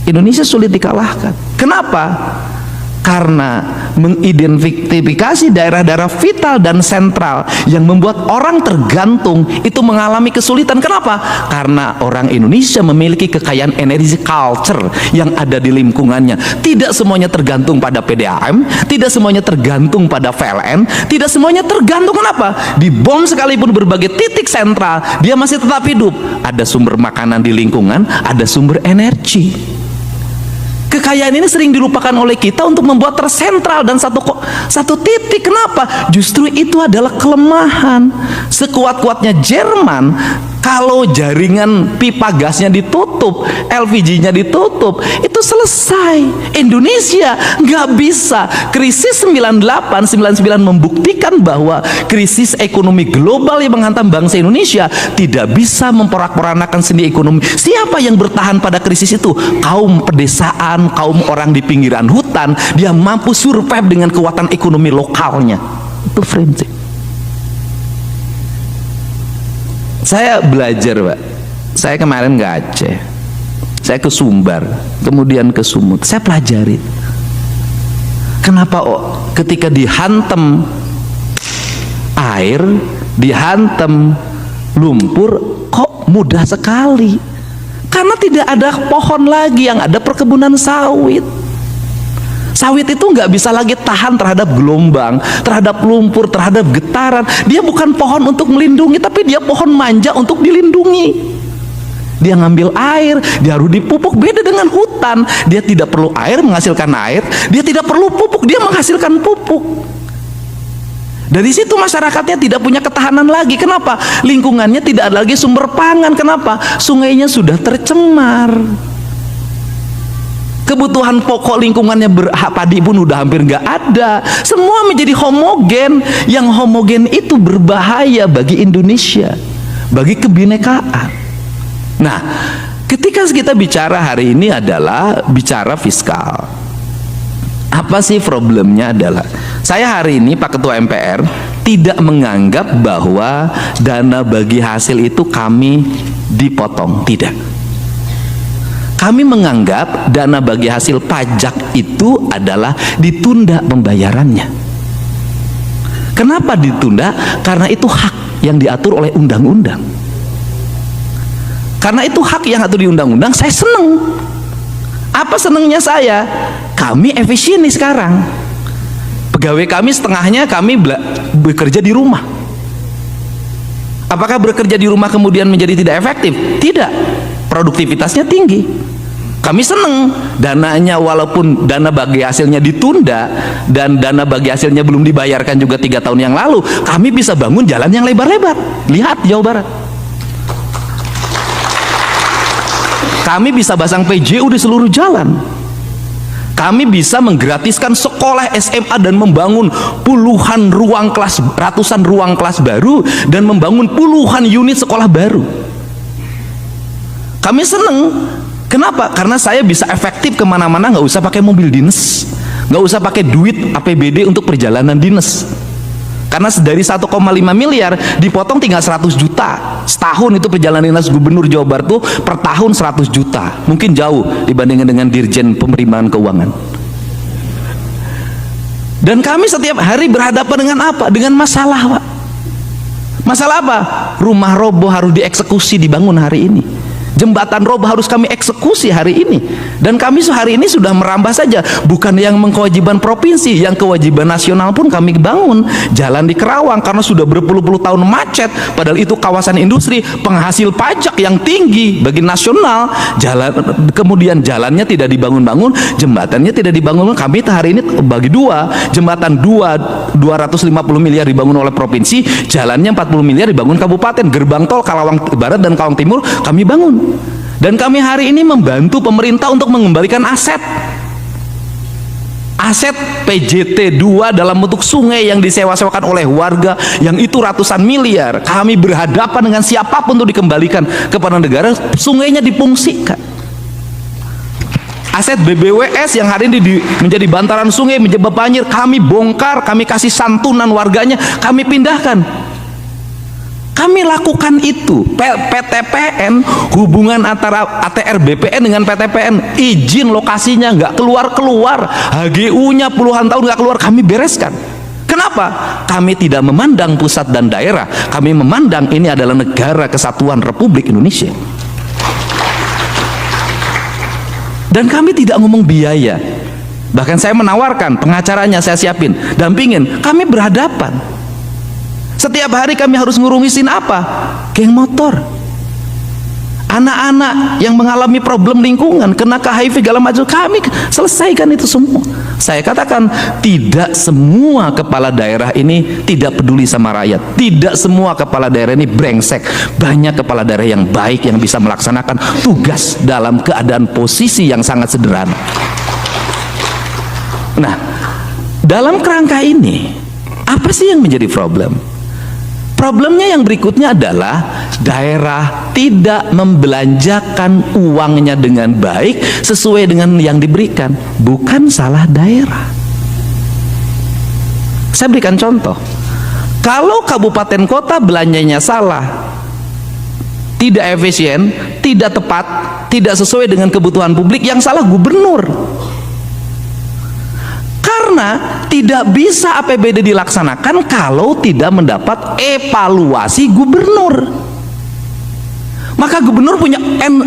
Indonesia sulit dikalahkan. Kenapa? Karena mengidentifikasi daerah-daerah vital dan sentral yang membuat orang tergantung itu mengalami kesulitan. Kenapa? Karena orang Indonesia memiliki kekayaan energi culture yang ada di lingkungannya. Tidak semuanya tergantung pada PDAM, tidak semuanya tergantung pada PLN, tidak semuanya tergantung. Kenapa? Di bom sekalipun berbagai titik sentral, dia masih tetap hidup. Ada sumber makanan di lingkungan, ada sumber energi. Kekayaan ini sering dilupakan oleh kita untuk membuat tersentral dan satu titik. Kenapa? Justru itu adalah kelemahan. Sekuat-kuatnya Jerman, kalau jaringan pipa gasnya ditutup, LPG-nya ditutup, itu selesai. Indonesia nggak bisa. Krisis 98-99 membuktikan bahwa krisis ekonomi global yang menghantam bangsa Indonesia tidak bisa memporak-porandakan sendi ekonomi. Siapa yang bertahan pada krisis itu? Kaum pedesaan, kaum orang di pinggiran hutan. Dia mampu survive dengan kekuatan ekonomi lokalnya. Itu prinsip. Saya belajar, Pak. Saya kemarin ke Aceh, saya ke Sumbar, kemudian ke Sumut. Saya pelajari kenapa ketika dihantam air, dihantam lumpur, kok mudah sekali. Karena tidak ada pohon lagi, yang ada perkebunan sawit. Sawit itu nggak bisa lagi tahan terhadap gelombang, terhadap lumpur, terhadap getaran. Dia bukan pohon untuk melindungi, tapi dia pohon manja untuk dilindungi. Dia ngambil air, dia harus dipupuk. Beda dengan hutan, dia tidak perlu air menghasilkan air, dia tidak perlu pupuk, dia menghasilkan pupuk. Dari situ masyarakatnya tidak punya ketahanan lagi. Kenapa? Lingkungannya tidak ada lagi sumber pangan. Kenapa? Sungainya sudah tercemar. Kebutuhan pokok lingkungannya padi pun udah hampir nggak ada. Semua menjadi homogen. Yang homogen itu berbahaya bagi Indonesia, bagi kebinekaan. Nah, ketika kita bicara hari ini adalah bicara fiskal. Apa sih problemnya? Adalah saya hari ini, Pak Ketua MPR, tidak menganggap bahwa dana bagi hasil itu kami dipotong. Tidak. Kami menganggap dana bagi hasil pajak itu adalah ditunda pembayarannya. Kenapa ditunda? Karena itu hak yang diatur oleh undang-undang. Karena itu hak yang diatur di undang-undang, saya seneng. Apa senengnya saya? Kami efisien nih sekarang. Pegawai kami setengahnya kami bekerja di rumah. Apakah bekerja di rumah kemudian menjadi tidak efektif? Tidak. Produktivitasnya tinggi. Kami seneng dananya, walaupun dana bagi hasilnya ditunda dan dana bagi hasilnya belum dibayarkan juga 3 tahun yang lalu, kami bisa bangun jalan yang lebar-lebar. Lihat Jawa Barat, kami bisa pasang PJU di seluruh jalan. Kami bisa menggratiskan sekolah SMA dan membangun puluhan ruang kelas, ratusan ruang kelas baru, dan membangun puluhan unit sekolah baru. Kami seneng. Kenapa? Karena saya bisa efektif kemana-mana, nggak usah pakai mobil dinas, nggak usah pakai duit APBD untuk perjalanan dinas. Karena dari 1,5 miliar dipotong tinggal 100 juta setahun. Itu perjalanan dinas gubernur Jawa Barat tuh per tahun 100 juta. Mungkin jauh dibandingkan dengan Dirjen Penerimaan Keuangan. Dan kami setiap hari berhadapan dengan apa? Dengan masalah, Pak. Masalah apa? Rumah roboh harus dieksekusi, dibangun hari ini. Jembatan roboh harus kami eksekusi hari ini. Dan kami hari ini sudah merambah saja, bukan yang kewajiban provinsi, yang kewajiban nasional pun kami bangun. Jalan di Kerawang karena sudah berpuluh-puluh tahun macet, padahal itu kawasan industri penghasil pajak yang tinggi bagi nasional. Kemudian jalannya tidak dibangun-bangun, jembatannya tidak dibangun. Kami hari ini bagi dua, jembatan 250 miliar dibangun oleh provinsi, jalannya 40 miliar dibangun kabupaten. Gerbang tol Karawang Barat dan Karawang Timur kami bangun. Dan kami hari ini membantu pemerintah untuk mengembalikan aset PJT 2 dalam bentuk sungai yang disewa-sewakan oleh warga, yang itu ratusan miliar. Kami berhadapan dengan siapapun untuk dikembalikan kepada negara, sungainya difungsikan. Aset BBWS yang hari ini menjadi bantaran sungai, menjadi banjir, kami bongkar, kami kasih santunan warganya, kami pindahkan. Kami lakukan itu. PTPN, hubungan antara ATR BPN dengan PTPN, izin lokasinya nggak keluar-keluar, HGU-nya puluhan tahun nggak keluar, kami bereskan. Kenapa? Kami tidak memandang pusat dan daerah, kami memandang ini adalah negara kesatuan Republik Indonesia. Dan kami tidak ngomong biaya. Bahkan saya menawarkan, pengacaranya saya siapin, dampingin, kami berhadapan. Setiap hari kami harus ngurusin apa? Geng motor. Anak-anak yang mengalami problem lingkungan, kena ke HIV segala macam, kami selesaikan itu semua. Saya katakan, tidak semua kepala daerah ini tidak peduli sama rakyat. Tidak semua kepala daerah ini brengsek. Banyak kepala daerah yang baik yang bisa melaksanakan tugas dalam keadaan posisi yang sangat sederhana. Nah, dalam kerangka ini, apa sih yang menjadi problem? Problemnya yang berikutnya adalah daerah tidak membelanjakan uangnya dengan baik sesuai dengan yang diberikan. Bukan salah daerah. Saya berikan contoh. Kalau kabupaten kota belanjanya salah, tidak efisien, tidak tepat, tidak sesuai dengan kebutuhan publik, yang salah gubernur. Karena tidak bisa APBD dilaksanakan kalau tidak mendapat evaluasi gubernur. Maka gubernur punya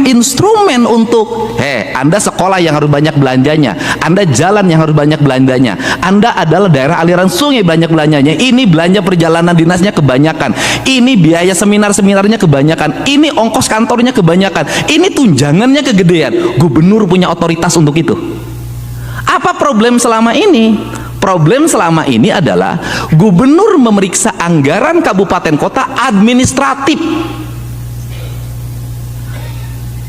instrumen untuk, Anda sekolah yang harus banyak belanjanya, Anda jalan yang harus banyak belanjanya, Anda adalah daerah aliran sungai banyak belanjanya, ini belanja perjalanan dinasnya kebanyakan, ini biaya seminar-seminarnya kebanyakan, ini ongkos kantornya kebanyakan, ini tunjangannya kegedean. Gubernur punya otoritas untuk itu. Apa problem selama ini? Problem selama ini adalah gubernur memeriksa anggaran kabupaten kota administratif.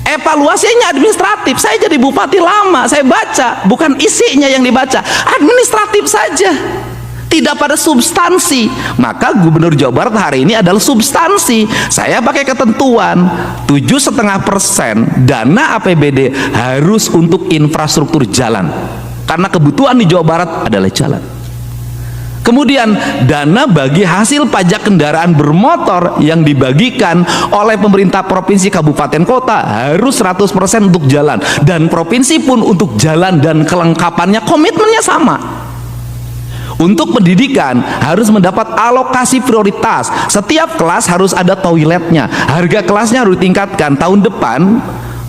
Evaluasinya administratif. Saya jadi bupati lama, saya baca, bukan isinya yang dibaca, administratif saja, tidak pada substansi. Maka gubernur Jawa Barat hari ini adalah substansi. Saya pakai ketentuan 7,5% dana APBD harus untuk infrastruktur jalan, karena kebutuhan di Jawa Barat adalah jalan. Kemudian dana bagi hasil pajak kendaraan bermotor yang dibagikan oleh pemerintah provinsi kabupaten kota harus 100% untuk jalan, dan provinsi pun untuk jalan dan kelengkapannya komitmennya sama. Untuk pendidikan harus mendapat alokasi prioritas, setiap kelas harus ada toiletnya, harga kelasnya harus ditingkatkan. Tahun depan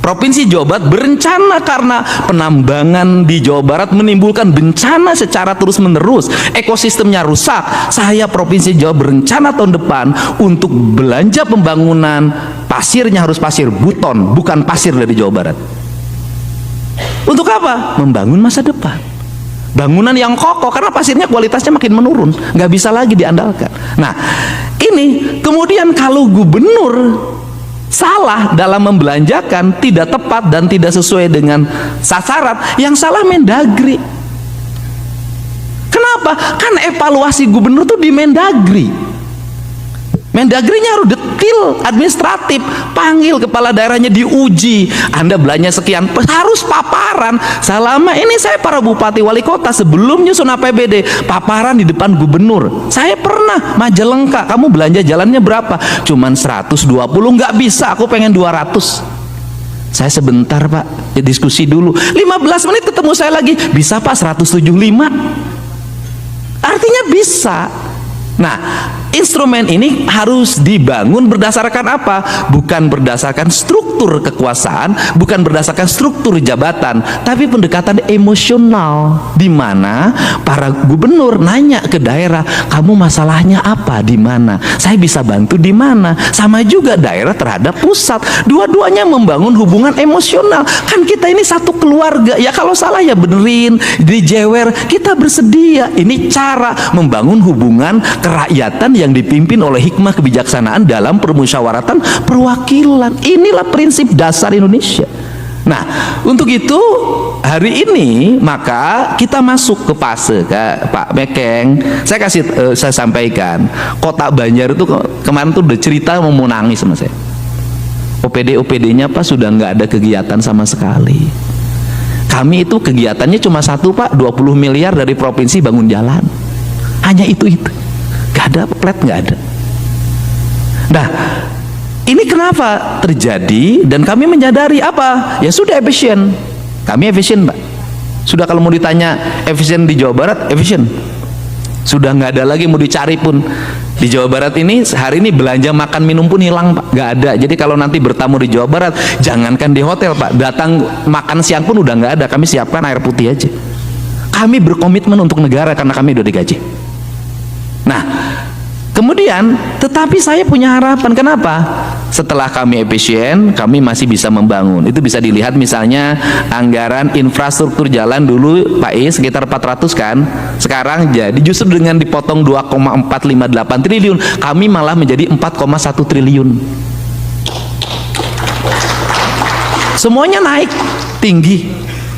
Provinsi Jawa Barat berencana, karena penambangan di Jawa Barat menimbulkan bencana secara terus-menerus, ekosistemnya rusak. Saya Provinsi Jawa berencana tahun depan untuk belanja pembangunan, pasirnya harus pasir buton, bukan pasir dari Jawa Barat. Untuk apa? Membangun masa depan, bangunan yang kokoh, karena pasirnya kualitasnya makin menurun, nggak bisa lagi diandalkan. Nah, ini kemudian kalau gubernur salah dalam membelanjakan, tidak tepat dan tidak sesuai dengan sasaran, yang salah Mendagri. Kenapa? Kan evaluasi gubernur tuh di Mendagri. Mendagrinya harus detil, administratif, panggil kepala daerahnya, diuji. Anda belanja sekian, harus paparan. Selama ini saya para bupati wali kota sebelum nyusun APBD, paparan di depan gubernur. Saya pernah Majalengka, kamu belanja jalannya berapa? Cuman 120, nggak bisa, aku pengen 200. Saya sebentar Pak, ya diskusi dulu. 15 menit ketemu saya lagi, bisa Pak 175. Artinya bisa. Nah, instrumen ini harus dibangun berdasarkan apa? Bukan berdasarkan struktur kekuasaan, bukan berdasarkan struktur jabatan, tapi pendekatan emosional, di mana para gubernur nanya ke daerah, kamu masalahnya apa, di mana? Saya bisa bantu di mana? Sama juga daerah terhadap pusat. Dua-duanya membangun hubungan emosional. Kan kita ini satu keluarga. Ya kalau salah ya benerin, dijewer, kita bersedia. Ini cara membangun hubungan kerakyatan yang dipimpin oleh hikmah kebijaksanaan dalam permusyawaratan perwakilan. Inilah prinsip dasar Indonesia. Nah, untuk itu hari ini maka kita masuk ke fase Pak Mekeng. Saya sampaikan, Kota Banjar itu kemarin tuh udah cerita mau nangis sama saya. OPD-OPD-nya Pak sudah nggak ada kegiatan sama sekali. Kami itu kegiatannya cuma satu Pak, 20 miliar dari provinsi bangun jalan. Hanya itu. Gak ada plat, gak ada. Nah, ini kenapa terjadi dan kami menyadari apa? Ya sudah efisien. Kami efisien, Pak. Sudah kalau mau ditanya efisien di Jawa Barat, efisien. Sudah nggak ada lagi mau dicari pun. Di Jawa Barat ini hari ini belanja makan minum pun hilang, Pak. Nggak ada. Jadi kalau nanti bertamu di Jawa Barat, jangankan di hotel, Pak, datang makan siang pun udah nggak ada. Kami siapkan air putih aja. Kami berkomitmen untuk negara karena kami udah digaji. Nah, kemudian tetapi saya punya harapan. Kenapa? Setelah kami efisien, kami masih bisa membangun. Itu bisa dilihat misalnya anggaran infrastruktur jalan dulu Pak Is sekitar 400 kan. Sekarang jadi justru dengan dipotong 2,458 triliun, kami malah menjadi 4,1 triliun. Semuanya naik, tinggi,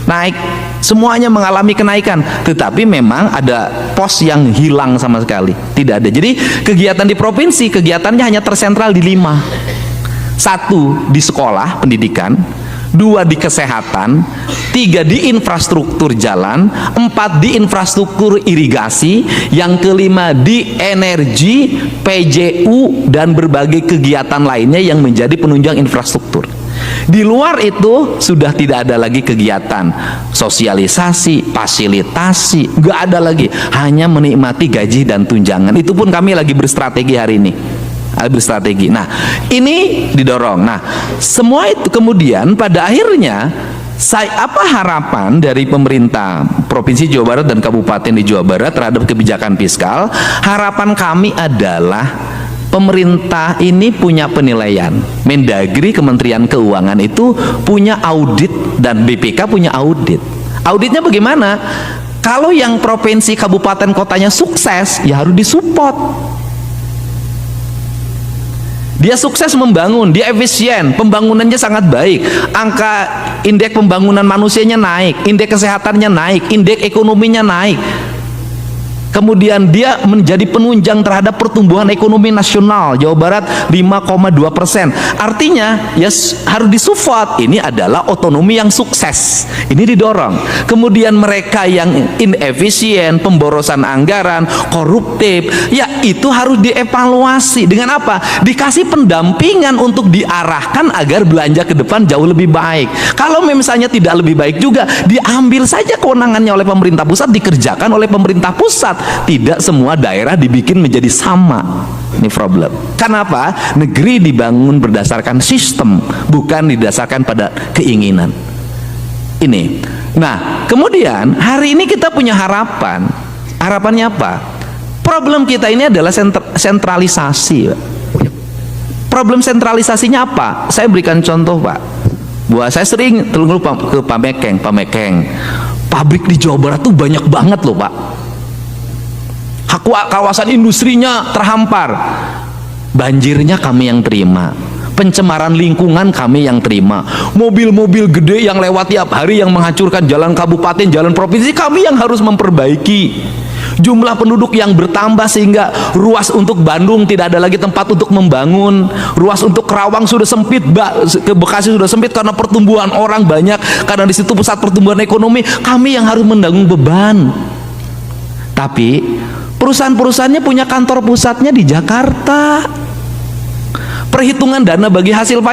naik. Semuanya mengalami kenaikan, tetapi memang ada pos yang hilang sama sekali, tidak ada. Jadi kegiatan di provinsi, kegiatannya hanya tersentral di 5. 1 di sekolah, pendidikan, 2 di kesehatan, 3 di infrastruktur jalan, 4 di infrastruktur irigasi, yang kelima di energi, PJU, dan berbagai kegiatan lainnya yang menjadi penunjang infrastruktur. Di luar itu sudah tidak ada lagi kegiatan sosialisasi, fasilitasi, nggak ada lagi, hanya menikmati gaji dan tunjangan. Itu pun kami lagi berstrategi hari ini, berstrategi. Nah, ini didorong. Nah, semua itu kemudian pada akhirnya apa harapan dari pemerintah Provinsi Jawa Barat dan Kabupaten di Jawa Barat terhadap kebijakan fiskal? Harapan kami adalah pemerintah ini punya penilaian, Mendagri, Kementerian Keuangan itu punya audit, dan BPK punya audit. Auditnya bagaimana? Kalau yang provinsi, kabupaten, kotanya sukses, ya harus disupport. Dia sukses membangun, dia efisien, pembangunannya sangat baik, angka indeks pembangunan manusianya naik, indeks kesehatannya naik, indeks ekonominya naik. Kemudian dia menjadi penunjang terhadap pertumbuhan ekonomi nasional. Jawa Barat 5,2%. Artinya ya harus disupport. Ini adalah otonomi yang sukses. Ini didorong. Kemudian mereka yang inefisien, pemborosan anggaran, koruptif, ya itu harus dievaluasi. Dengan apa? Dikasih pendampingan untuk diarahkan agar belanja ke depan jauh lebih baik. Kalau misalnya tidak lebih baik juga, diambil saja kewenangannya oleh pemerintah pusat, dikerjakan oleh pemerintah pusat. Tidak semua daerah dibikin menjadi sama. Ini problem. Kenapa? Negeri dibangun berdasarkan sistem, bukan didasarkan pada keinginan. Ini. Nah, kemudian hari ini kita punya harapan. Harapannya apa? Problem kita ini adalah sentralisasi. Problem sentralisasinya apa? Saya berikan contoh, Pak. Buat saya sering ke Pamekeng. Pabrik di Jawa Barat tuh banyak banget loh, Pak. Kawasan industrinya terhampar, banjirnya kami yang terima, pencemaran lingkungan kami yang terima, mobil-mobil gede yang lewat tiap hari yang menghancurkan jalan kabupaten, jalan provinsi, kami yang harus memperbaiki. Jumlah penduduk yang bertambah sehingga ruas untuk Bandung tidak ada lagi tempat untuk membangun, ruas untuk Kerawang sudah sempit, ke Bekasi sudah sempit karena pertumbuhan orang banyak, karena di situ pusat pertumbuhan ekonomi, kami yang harus menanggung beban. Tapi perusahaan-perusahaannya punya kantor pusatnya di Jakarta. Perhitungan dana bagi hasil pajak